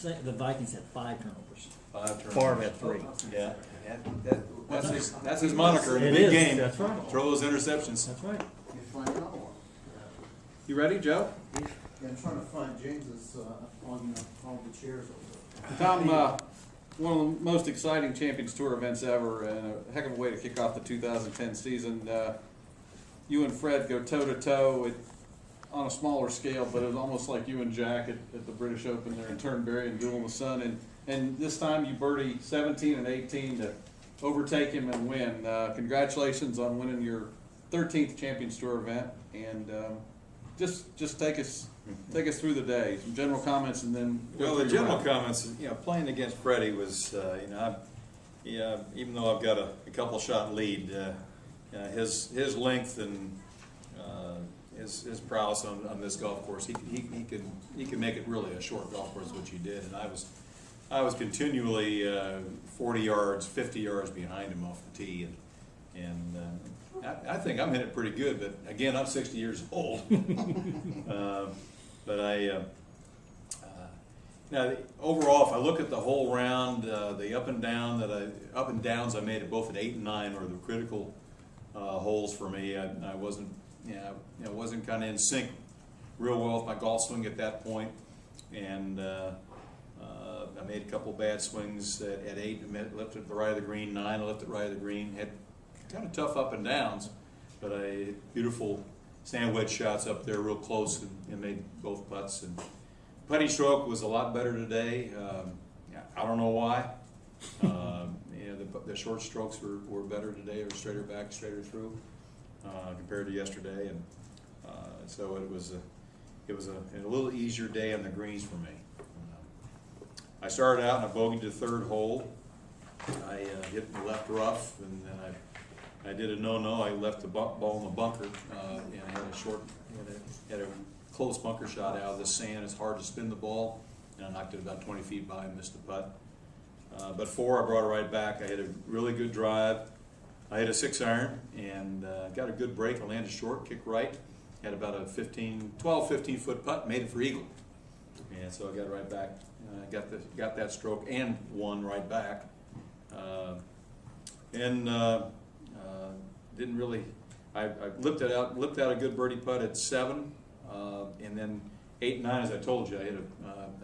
The Vikings had 5 turnovers. 5 turnovers. Favre had 3. Yeah, that's his moniker in the It big is. game. That's right. Throw those interceptions. That's right. You find another one. You ready, Joe? Yeah, I'm trying to find James's, on all the chairs over there. Tom, one of the most exciting Champions Tour events ever, and a heck of a way to kick off the 2010 season. You and Fred go toe-to-toe on a smaller scale, but it was almost like you and Jack at the British Open there in Turnberry and Duel in the Sun. And this time you birdie 17 and 18 to overtake him and win. Congratulations on winning your 13th Champions Tour event, and just take us through the day. Some general comments, and then Well, the general comments, playing against Freddie was, even though I've got a couple shot lead, his length and his prowess on this golf course, he can make it really a short golf course, which he did, and I was continually 40 yards, 50 yards behind him off the tee, and I think I'm hitting it pretty good, but again, I'm 60 years old. But overall, if I look at the whole round, the up and downs I made at both at 8 and 9 were the critical holes for me. I wasn't kind of in sync real well with my golf swing at that point, and I made a couple bad swings at 8, left at the right of the green, 9, I left at right of the green, had kind of tough up and downs, but I beautiful sand wedge shots up there real close and made both putts. And putting stroke was a lot better today. I don't know why. The short strokes were better today, or straighter back, straighter through compared to yesterday, and so it was a little easier day on the greens for me. I started out and I bogeyed the 3rd hole. I hit the left rough, and then I did a no-no. I left the ball in the bunker, and I had a close bunker shot out of the sand. It's hard to spin the ball, and I knocked it about 20 feet by and missed the putt. But 4, I brought it right back. I hit a really good drive. I hit a 6-iron and got a good break. I landed short, kicked right, had about a 12-15 foot putt, made it for eagle. And so I got right back. Got that stroke and won right back. Didn't really. I lipped out a good birdie putt at 7, and then 8 and 9, as I told you, I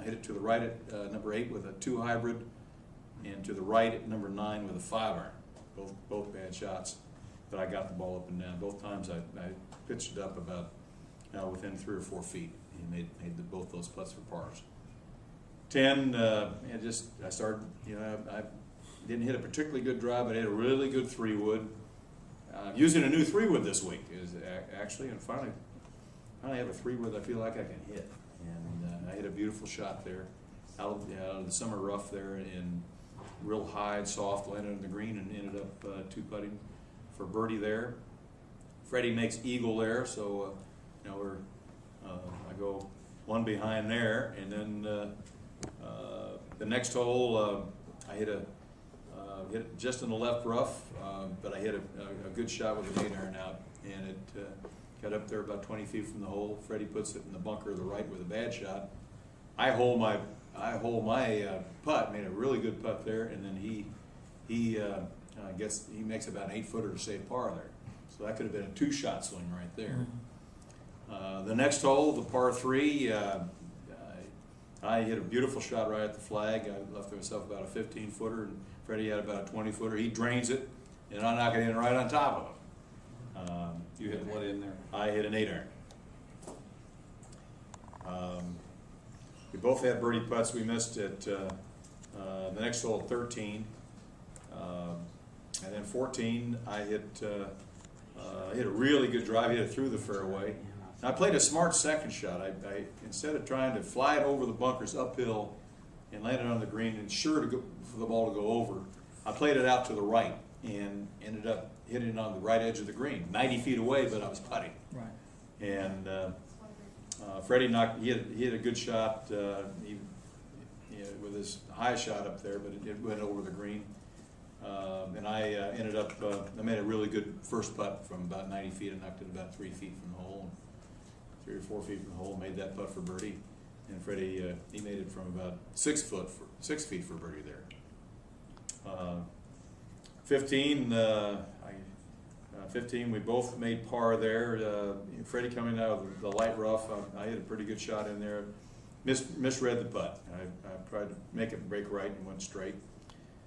hit it to the right at number 8 with a 2 hybrid, and to the right at number 9 with a 5-iron. Both bad shots, but I got the ball up and down. Both times I pitched it up about within 3 or 4 feet, and made both those putts for pars. 10, I started. I didn't hit a particularly good drive, but I hit a really good 3-wood. Using a new 3-wood this week is actually, and finally have a 3-wood I feel like I can hit, and I hit a beautiful shot there out of the summer rough there, in real high and soft, landed on the green, and ended up 2-putting for birdie there. Freddie makes eagle there, so I go 1 behind there, and then the next hole I hit it just in the left rough, but I hit a good shot with an 8-iron out, and it got up there about 20 feet from the hole. Freddie puts it in the bunker to the right with a bad shot. I hold my putt, made a really good putt there, and then he makes about an 8-footer to save par there. So that could have been a 2-shot swing right there. The next hole, the par 3, I hit a beautiful shot right at the flag. I left myself about a 15-footer, and Freddie had about a 20-footer. He drains it, and I knock it in right on top of him. you hit what in there? I hit an 8-iron. We both had birdie putts. We missed at the next hole, 13, and then 14. I hit a really good drive. Hit it through the fairway. And I played a smart second shot. I instead of trying to fly it over the bunkers uphill and land it on the green and for the ball to go over, I played it out to the right and ended up hitting it on the right edge of the green, 90 feet away, but I was putting. Right. And Freddie he hit a good shot with his high shot up there, but it went over the green. And I ended up, I made a really good first putt from about 90 feet. I knocked it about 3 feet from the hole, 3 or 4 feet from the hole, made that putt for birdie. and Freddie, he made it from about 6 feet for birdie there. 15, 15, we both made par there. Freddie coming out of the light rough, I hit a pretty good shot in there. Misread the putt. I tried to make it break right and went straight.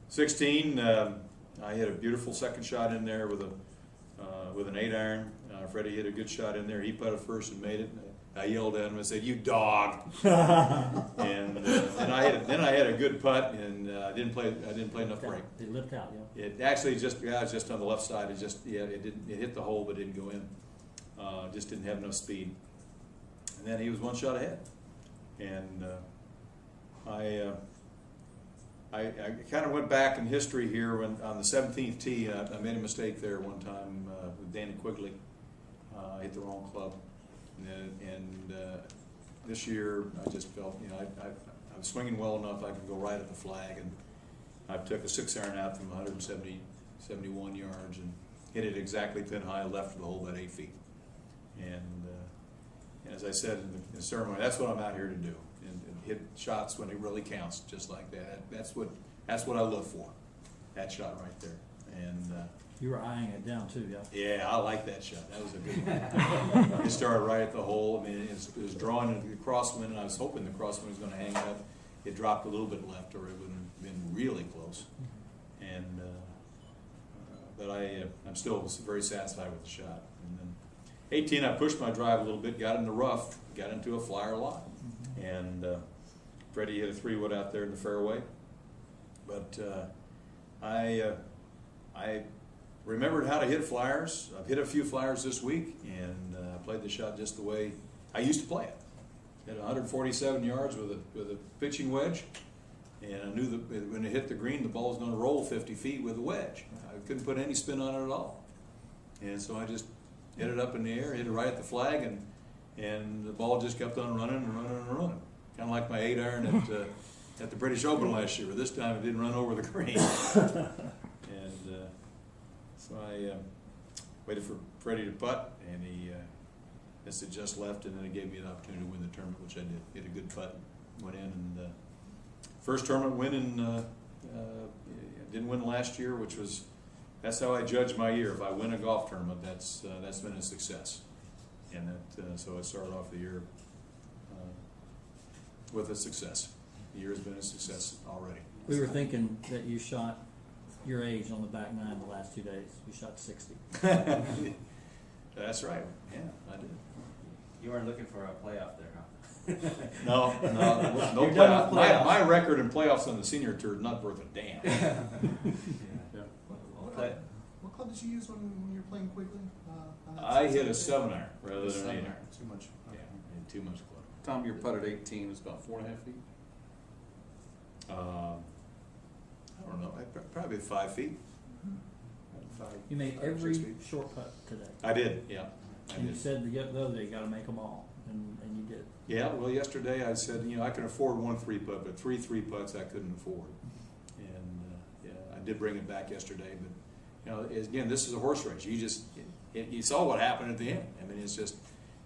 16, I hit a beautiful second shot in there with an 8-iron. Freddie hit a good shot in there. He putted first and made it. I yelled at him and said, "You dog!" and then I had a good putt, and I didn't play enough break. It lipped out, yeah. It actually just it's just on the left side. It hit the hole but didn't go in. Just didn't have enough speed. And then he was one shot ahead, and I kind of went back in history here when on the 17th tee. I made a mistake there one time with Danny Quigley. I hit the wrong club. And this year, I just felt, I was swinging well enough I could go right at the flag, and I took a 6-iron out from 71 yards and hit it exactly pin high left of the hole about 8 feet. And as I said in the ceremony, that's what I'm out here to do, and hit shots when it really counts, just like that. That's what I live for, that shot right there. And You were eyeing it down too, yeah. yeah, I like that shot. That was a good one. It started right at the hole. I mean, it was drawing into the crosswind, and I was hoping the crosswind was going to hang up. It dropped a little bit left, or it would have been really close. And but I'm still very satisfied with the shot. And then 18, I pushed my drive a little bit, got in the rough, got into a flyer lot, and Freddie hit a 3-wood out there in the fairway. But I remembered how to hit flyers. I've hit a few flyers this week, and played the shot just the way I used to play it. Hit 147 yards with a pitching wedge, and I knew that when it hit the green, the ball was going to roll 50 feet with a wedge. I couldn't put any spin on it at all, and so I just hit it up in the air, hit it right at the flag, and the ball just kept on running and running and running. Kind of like my 8-iron at the British Open last year, but this time it didn't run over the green. So I waited for Freddie to putt, and he missed it just left, and then it gave me an opportunity to win the tournament, which I did. Hit a good putt, went in, and first tournament win, and didn't win last year, that's how I judge my year. If I win a golf tournament, that's been a success, and so I started off the year with a success. The year has been a success already. We were thinking that you shot your age on the back nine the last 2 days. You shot 60. That's right. Yeah, I did. You weren't looking for a playoff there, huh? No You're done playoff. with playoffs. My record in playoffs on the senior tour is not worth a damn. What club did you use when you were playing Quigley? I hit a 7-iron rather than an 7-iron. 8-iron. Too much. Yeah, and too much club. Tom, your putt at 18 is about 4.5 feet. I don't know. Probably 5 feet. 5, You made 5 or 6 every feet. short putt today. I did. Yeah, I And you did. said the other day you got to make them all, and you did. Yeah. Well, yesterday I said, I can afford 1 3-putt, but 3 3-putts I couldn't afford. And yeah, I did bring it back yesterday, but again, this is a horse race. You saw what happened at the end. I mean, it's just,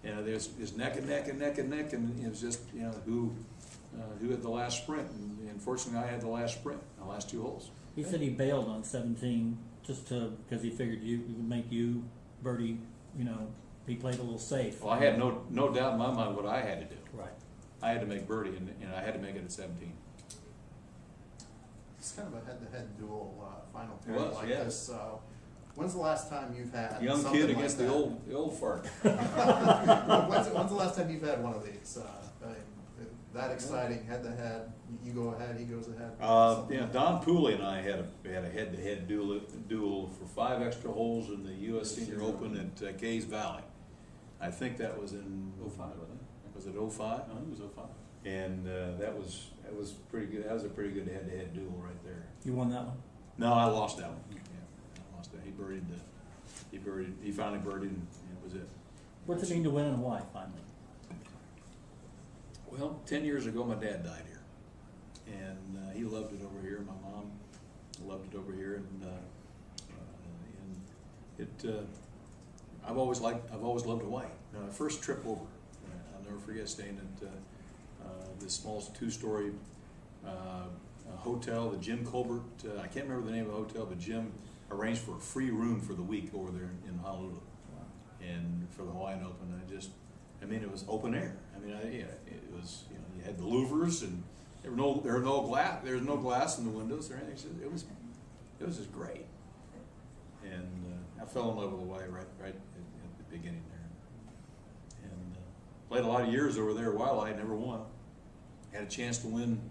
there's neck and neck and neck and neck, and it was just, who had the last sprint. And unfortunately, I had the last sprint, the last 2 holes. He said he bailed on 17 because he figured it would make you birdie. He played a little safe. Well, I had no doubt in my mind what I had to do. Right. I had to make birdie, and I had to make it at 17. It's kind of a head-to-head duel final It period was, like yeah. this. When's the last time you've had Young something kid like against that? the old fart. When's the last time you've had one of these? That exciting, head-to-head. You go ahead, he goes ahead. Something like Don Pooley and I had a head-to-head duel for 5 extra holes in the U.S. Senior Open at Gays Valley. I think that was in 05, wasn't it? Was it 05? No, it was 05. And that was pretty good. That was a pretty good head-to-head duel right there. You won that one? No, I lost that one. Yeah, I lost that. He finally birdied, and it was it. What's it mean to win and why, finally? Well, 10 years ago, my dad died here, and he loved it over here. My mom loved it over here, and I've always loved Hawaii. My first trip over, I'll never forget staying this small two-story hotel, the Jim Colbert, I can't remember the name of the hotel, but Jim arranged for a free room for the week over there in Honolulu. And for the Hawaiian Open, it was open air. It was, you had the louvers, and there was no glass in the windows or anything. It was just great. And I fell in love with Hawaii right at the beginning there. And played a lot of years over there while I never won. Had a chance to win.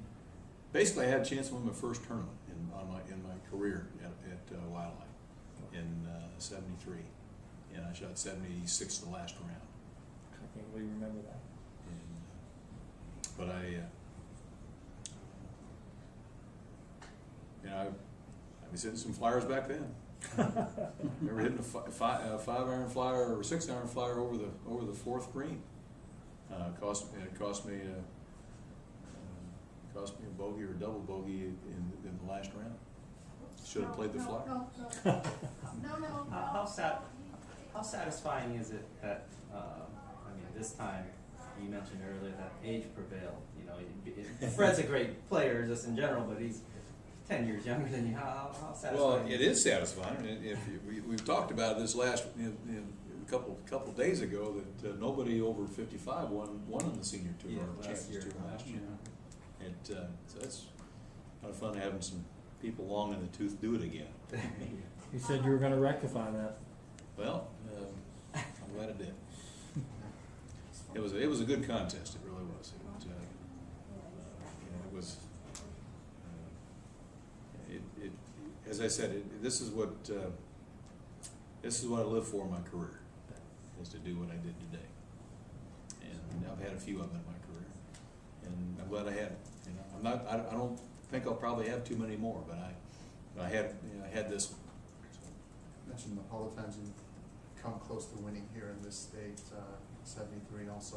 Basically, I had a chance to win my first tournament in my career at Wildlife in '73, and I shot 76 the last round. I can't really remember that. But I was hitting some flyers back then. Remember hitting a 5-iron flyer or 6-iron flyer over the fourth green. It cost me a bogey or a double bogey in the last round. Should have played the flyer. How satisfying is it that this time you mentioned earlier that age prevailed? Fred's a great player just in general, but he's 10 years younger than you. How satisfying? Well, it is satisfying. We've talked about this last a couple days ago that nobody over 55 won in the senior tour or Champions Tour last year. So it's kind of fun having some people long in the tooth do it again. You said you were going to rectify that. Well, I'm glad it did. It was a good contest. It really was. It was. As I said, this is what I live for in my career, is to do what I did today. And I've had a few of them in my career, and I'm glad I had it. I don't think I'll probably have too many more, but I had this one. Mentioned all the times you come close to winning here in this state. 73 and also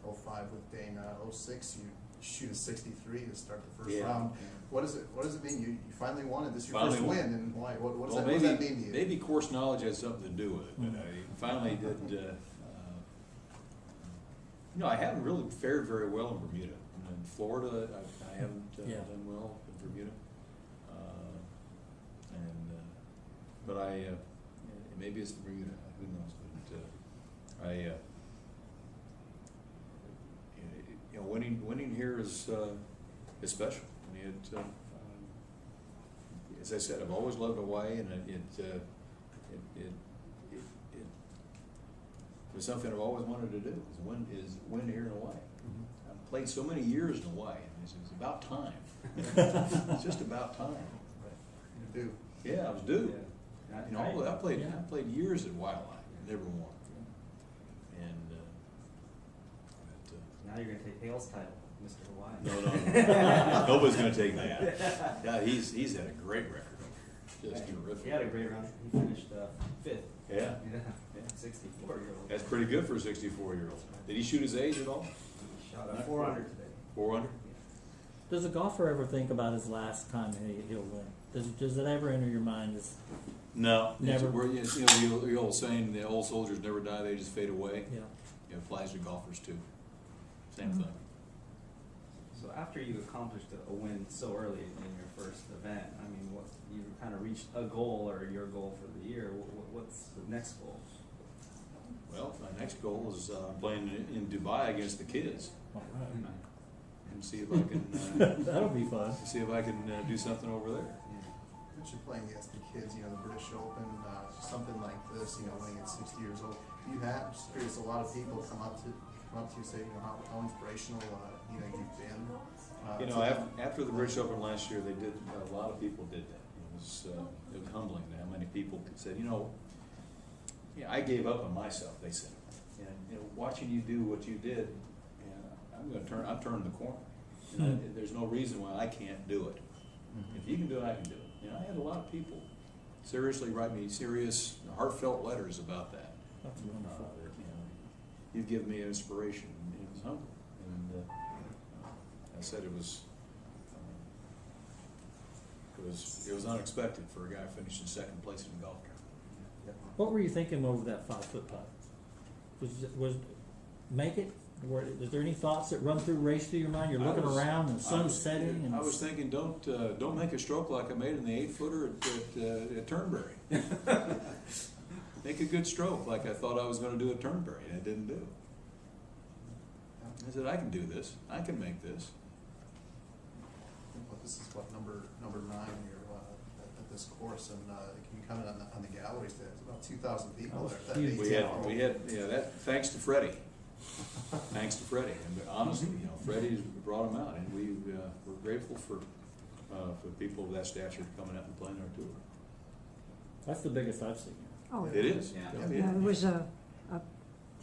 05 with Dana. 06 you shoot a 63 to start the first round. What does it mean? You finally won it. This is your first win, and why? What does that mean to you? Maybe course knowledge has something to do with it. But I finally did. I haven't really fared very well in Bermuda. In Florida, I haven't done well in Bermuda. But maybe it's Bermuda. Who knows? But winning here is special. As I said, I've always loved Hawaii, and it was something I've always wanted to do. Is win here in Hawaii. I've played so many years in Hawaii. It's about time. It's just about time. You do. Yeah, I was due. Yeah. I played years at Wildlife, never won. And now you're going to take Hale's title, Mr. Hawaii. No. Nobody's going to take that. Yeah, he's had a great record over here. Just terrific. He had a great run. He finished 5th. Yeah. 64-year-old. That's pretty good for a 64-year-old. Did he shoot his age at all? He shot a 400 today. 400? Does a golfer ever think about his last time he'll win? Does it ever enter your mind? No. Never. The old saying, the old soldiers never die, they just fade away. Yeah. It applies to golfers too. Same Mm-hmm. thing. So after you accomplished a win so early in your first event, you kind of reached a goal or your goal for the year. What's the next goal? Well, my next goal is playing in Dubai against the kids. All right. And see if I can That'll be fun. see if I can do something over there. You mentioned playing against the kids. The British Open, something like this. Winning at 60 years old. You have, just curious, a lot of people come up to you and say, how inspirational you've been. After the British Open last year, a lot of people did that. It was humbling how many people said, I gave up on myself. They said, and watching you do what you did, I'm turning the corner. There's no reason why I can't do it. If you can do it, I can do it. I had a lot of people seriously write me serious, heartfelt letters about that. That's wonderful. You've given me an inspiration. It was humbling, and I said it was unexpected for a guy finishing second place in a golf tournament. What were you thinking over that 5-foot putt? Was make it, Is there any thoughts that run through, race through your mind? You're looking around and the sun's setting and. I was thinking, don't make a stroke like I made in the 8-footer at Turnberry. Make a good stroke like I thought I was gonna do at Turnberry, and I didn't do. I said, I can do this, I can make this. Well, this is what, number 9 here, at this course, and, you comment on the galleries there, it's about 2,000 people there. That huge. We had, yeah, that, thanks to Freddie. Thanks to Freddie, and honestly, you know, Freddie brought them out, and we're grateful for people of that stature coming out and playing our tour. That's the biggest I've seen. Oh, It is. Yeah. yeah, it was a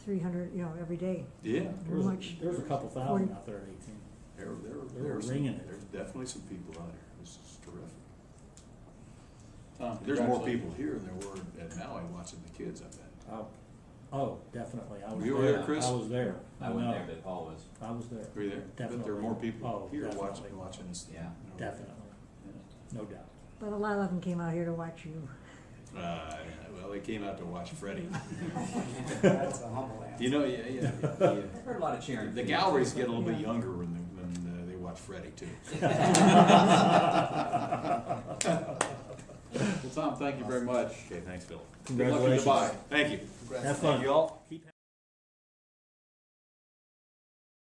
300, every day. Yeah, There was a couple thousand out there at 18. there They were were ringing it. There's definitely some people out here. This is terrific. Tom, There's more congratulations. people here than there were at Maui watching the kids, I bet. Oh, definitely. I was You were there. there, Chris? I was there. I went know. there, but Paul was, I was there. Were you there? I bet there Definitely. are more people Oh, here definitely. watching this. Yeah. Definitely. Yeah. No doubt. But a lot of them came out here to watch you. Well, they came out to watch Freddie. that's a humble answer. You know, I've heard a lot of cheering. the galleries get a little bit younger when they watch Freddie too. Well, Tom, thank you very much. Okay, thanks, Phil. Good luck in Congratulations. Dubai. Thank you. Congrats. Have fun. Thank you all. Keep